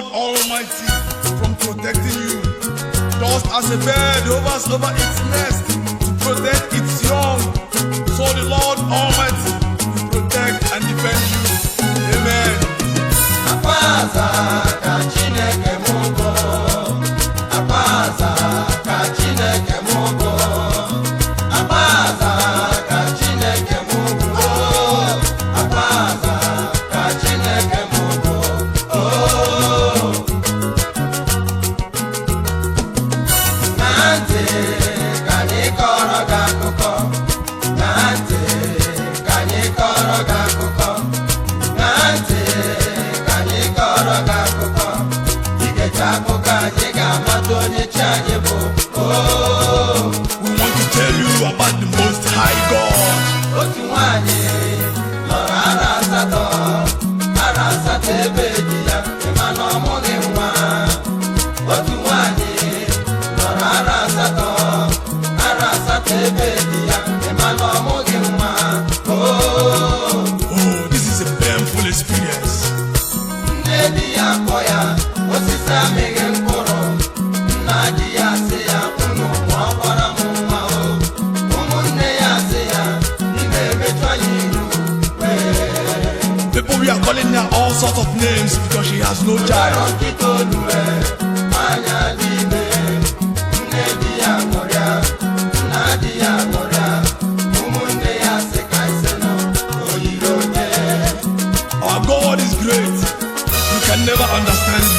Lord Almighty from protecting you. Just as a bird hovers over its nest to protect its young, so the Lord Almighty will protect and defend you. Amen. Apaza ka Chineke mugo, apaza ka Chineke mugo, apaza ka Chineke mugo, apaza ka Chineke mugo. Nante kani koro gakuko, nante kani koro gakuko, nante kani koro gakuko, ike chakuka jiga matonye chanyebu. We want to tell you about the Most High God. Otuwanye lora arasate bedia imano moge mwa. Otuwanye lora arasate bedia imano moge mwa. Oh, this is a painful experience. Nedi ya koya osisa mege nkoro naji ya seya unu mwabara mwa o. Umunne ya seya nimebe twanyiru. People, we are calling her all sorts of names because she has no child. Our God is great. You can never understand him.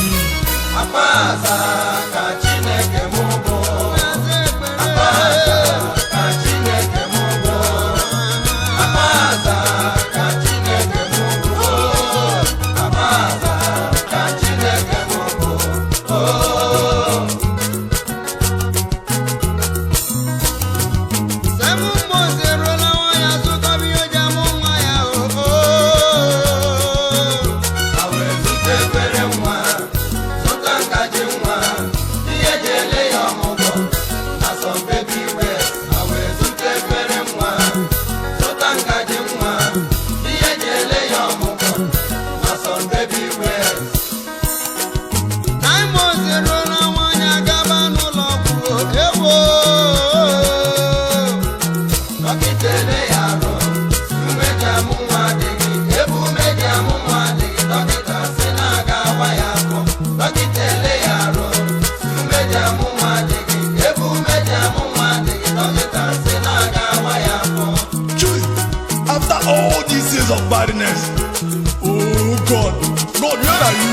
After all these years of badness, oh God, God, where are you?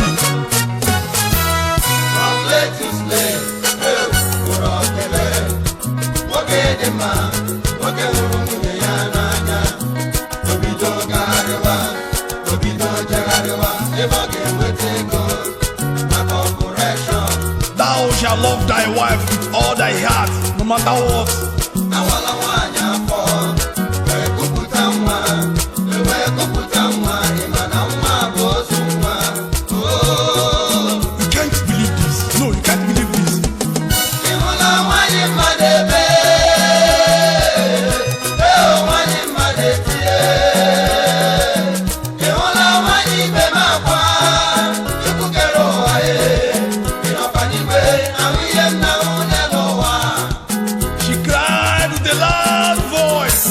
Thou shalt love thy wife with all thy heart, no matter what. You can't believe this. No, you can't believe this. She cried with a loud voice.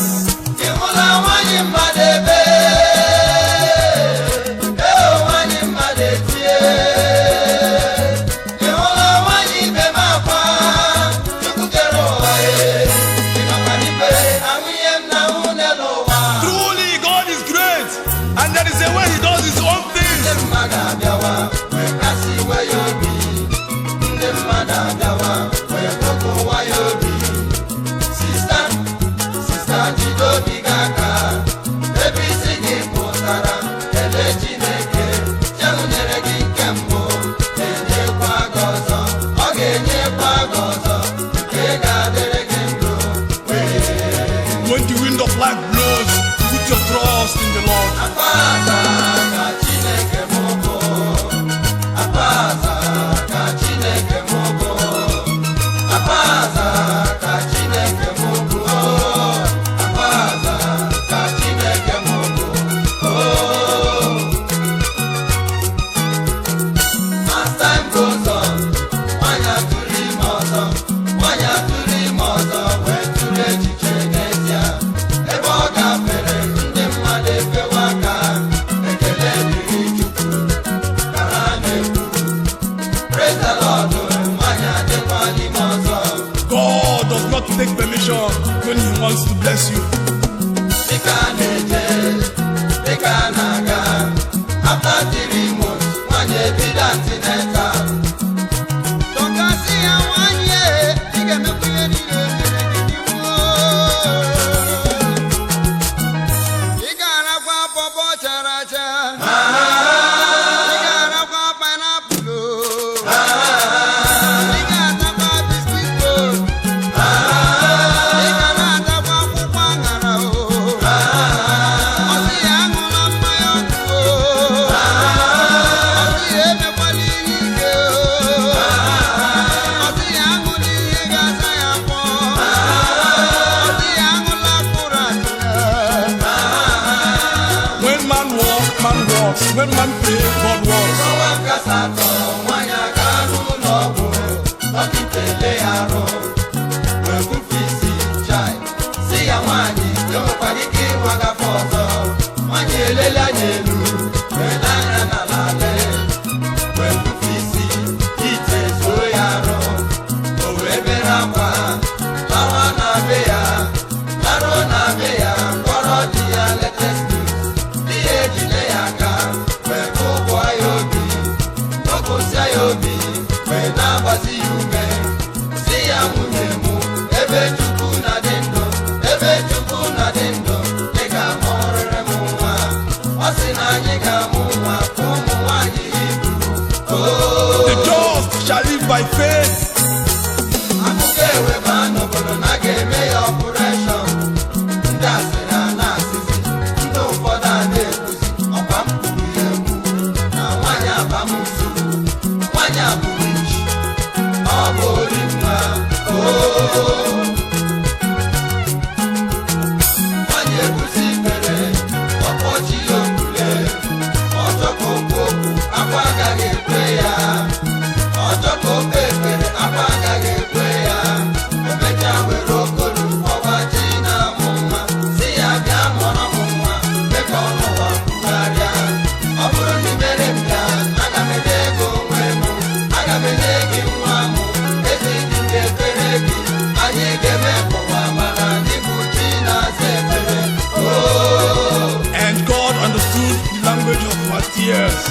Truly, God is great, and there is a way He does His own things. When the wind of life blows, put your trust in the Lord. when He wants to bless you. After 3 months, when you be that don't see how 1 year, you can make me you gotta go for characha. You gotta go pineapple. You gotta go biscuit. You gotta go kupangara. When man pray, God walks. The just shall live by faith. And God understood the language of our tears.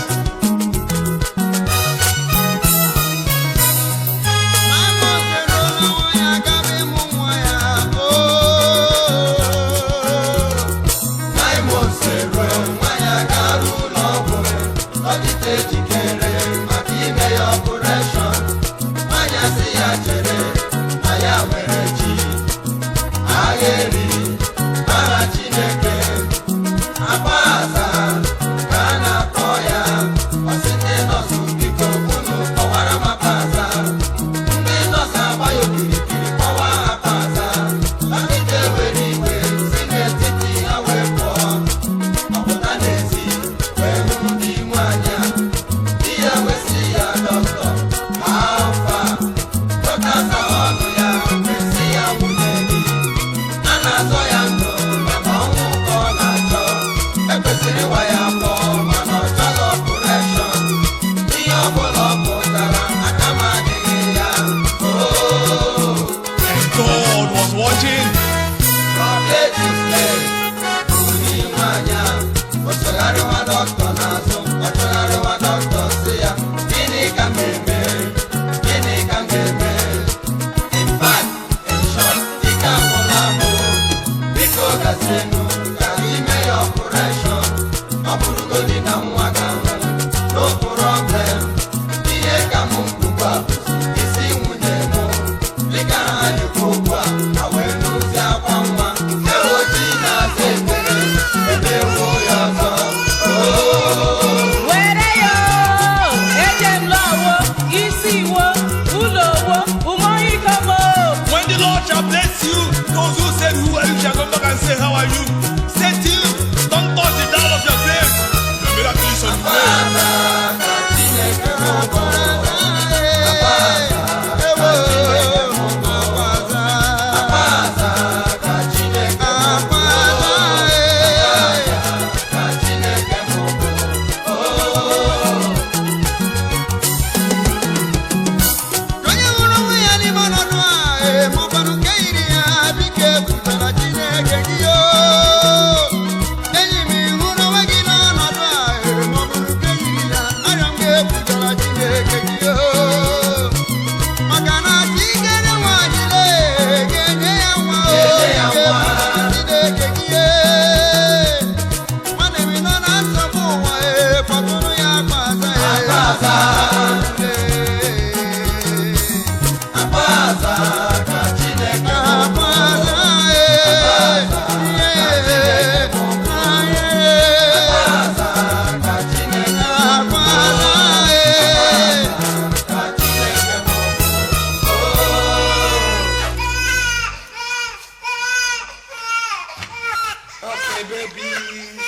Mo banu keiri abike Akpaza ka Chineke Akpaza ka Chineke Okay, baby.